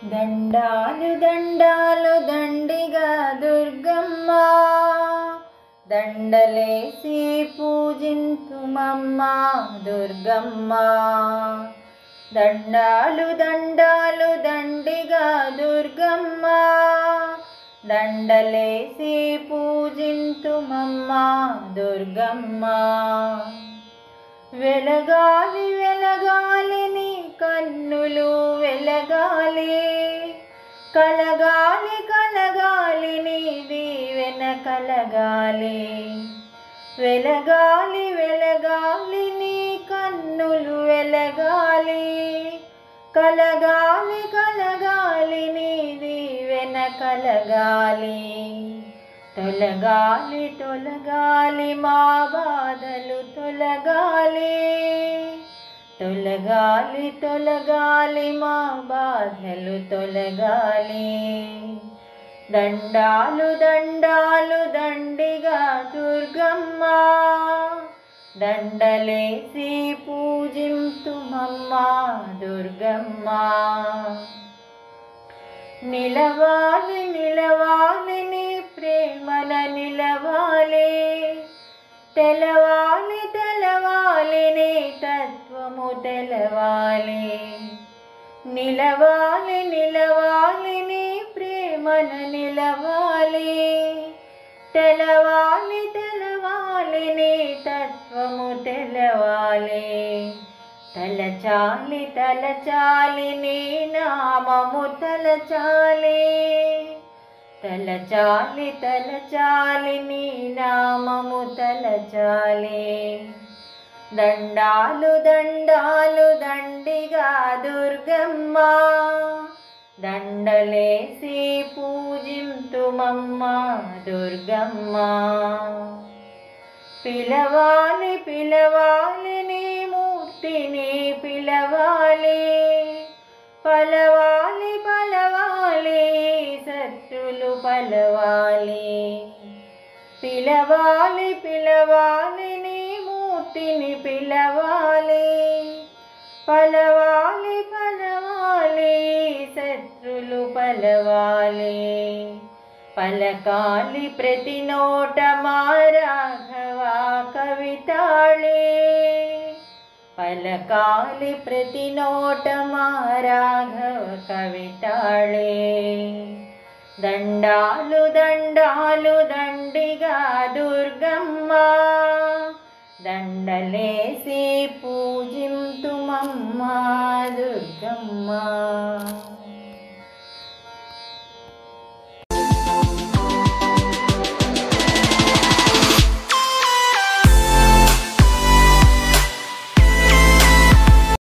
దండాలు దండాలు దండిగా దుర్గమ్మ, దండలేసి పూజింతుమమ్మ దుర్గమ్మ. దండాలు దండాలు దండిగా దుర్గమ్మ, దండలేసి పూజింతుమమ్మ దుర్గమ్మ. వెలగాలి వెలగాలి నీ కన్నులు వెలగాలి, కలగాలి కలగాలి నీ దీవెన కలగాలి. వెలగాలి వెలగాలి నీ కన్నులు వెలగాలి, కలగాలి కలగాలి నీ దీవెన కలగాలి. తొలగాలి తొలగాలి మా బాధలు తొలగాలి, తొలగాలి తొలగాలి మా బాధలు తొలగాలి. దండాలు దండాలు దండిగా దుర్గమ్మ, దండలేసి పూజింతుమమ్మ దుర్గమ్మ. నిలవాలి నిలవాలి నీ ప్రేమల నిలవాలి, తెలవాలి తెలవాలి నీ తత్వము తెలవాలి. నిలవాలి నిలవాలి నీ ప్రేమల నిలవాలి, తెలవాలి తెలవాలి నీ తత్వము తెలవాలి. తలచాలి తలచాలి నీ నామము తలచాలి, తలచాలి తలచాలి నీ నామము తలచాలి. దండాలు దండాలు దండిగా దుర్గమ్మ, దండలేసి పూజింతుమమ్మ దుర్గమ్మ. పిలవాలి పిలవాలి నీ మూర్తిని పిలవాలి, పలవాలి పలవాలి శత్రులు పలవాలి. పిలవాలి పిలవాలి నీ మూర్తిని పిలవాలి, పలవాలి పలవాలి శత్రులు పలవాలి. పలకాలి ప్రతి నోట మా రాఘవ కవితాళే, పలకాలి ప్రతి నోట మా రాఘవ కవితాళే. దండాలు దండాలు దండిగా దుర్గమ్మ, దండలేసి పూజింతుమమ్మ దుర్గమ్మ.